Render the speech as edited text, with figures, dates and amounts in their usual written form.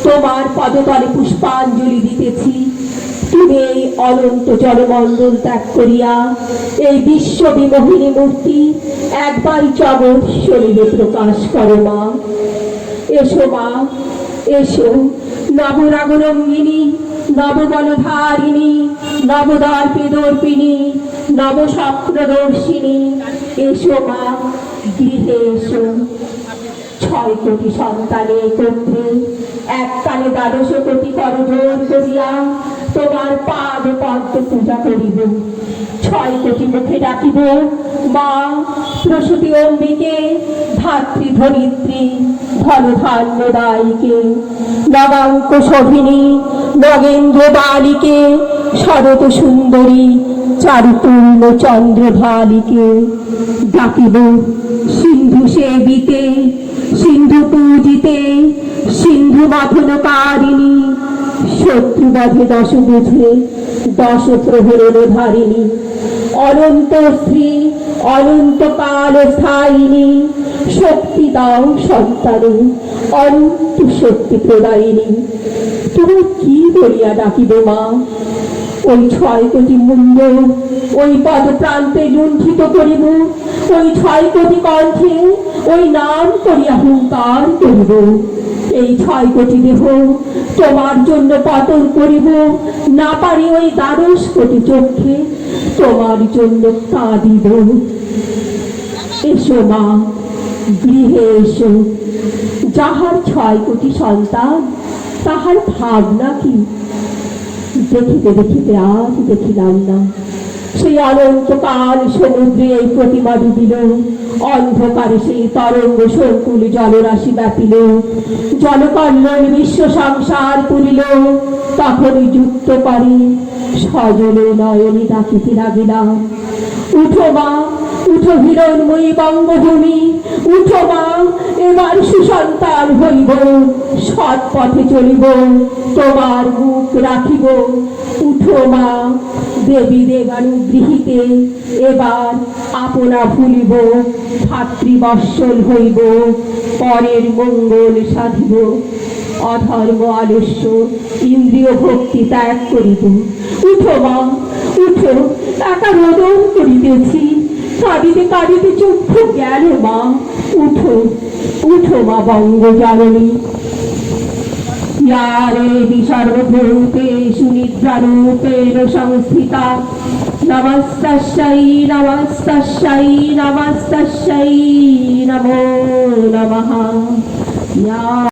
তোমার পদতলে পুষ্পাঞ্জলি দিতেছি। তুমি এই অনন্ত জলমণ্ডল ত্যাগ করিয়া এই বিশ্ব বিমোহিনী মূর্তি একবার জগৎ শরীরে প্রকাশ করো মা। এসো মা, এসো নবরাগরঙ্গিনী, নববনধারিণী, নবদর্পিদর্পিণী, নবস্বপ্নদর্শিনী। এসো মা, গৃহে এসো। 6 কোটি সন্তানের একত্রে এককালে 12 কোটি করজোর করিয়া তোমার পাদ পদ্ম পূজা করিব। 6 কোটি মুখে ডাকিব মা প্রসূতি অম্বিকে, ধাত্রী ধরিত্রী, ধনধান্য দায়ীকে, নবাঙ্ক শোভিনী, নগেন্দ্র বালিকে, শরৎ সুন্দরী, চারুপূর্ণ চন্দ্রভালিকে। ডাকিব সিন্ধু সেবিতে, সিন্ধু পূজিতে, সিন্ধু মাথনকারিণী, শত্রুবধে 10 বুঝে 10 প্রহরণ ধারিণী, অনন্ত স্ত্রী, অনন্তকাল স্থায়িনী, শক্তি দাও সন্তানে, অনন্ত শক্তি প্রদায়িনী। তুমি কি বলিয়া ডাকিবে মা? ওই 6 কোটি মূল্য ওই পদ প্রান্তে লুণ্ঠিত করিব, ওই 6 কোটি কণ্ঠে ওই নাম করিয়া হুঙ্কার করিব। এই 6 কোটি দেহ তোমার জন্য পতন করিব, না পারি ওই 12 কোটি চক্ষে তোমার জন্য কাঁদিব। এসো মা, গৃহে এসো। যাহার 6 কোটি সন্তান তাহার ভাবনা কি? দেখিতে দেখিতে আজ দেখিলাম না। সেই অনন্তকাল সমুদ্রে এই প্রতিমা ডুবিল, অন্ধকারে সেই তরঙ্গ সংকুল জলরাশি ব্যাপিল, জলকল্লোল বিশ্ব সংসার পুরিল। তখনই যুক্ত করে সজলে নয়নে ডাকিতে লাগিলাম, উঠো মা, উঠো হিরণময়ী বঙ্গভূমি, উঠো মা, এবার সুসন্তান হইব, সৎ পথে চলিব, তোমার মুখ রাখিব। উঠো মা, দেবী দেবানুগৃহীতে এবার আপনা ভুলিব, ভাতৃবৎসল হইব, পরের মঙ্গল সাধিব। অধর্ম আলস্য ইন্দ্রিয় ভক্তি ত্যাগ করিব। উঠো মা, উঠো, একা রোদন করিতেছি, কাঁদিতে কাঁদিতে চক্ষু গেল মা। উঠো, উঠো মা বঙ্গজননী। यारेति सर्वभूतेषु निद्रारूपेण संस्थिता, नमस्तस्यै नमस्तस्यै नमस्तस्यै नमो नमः।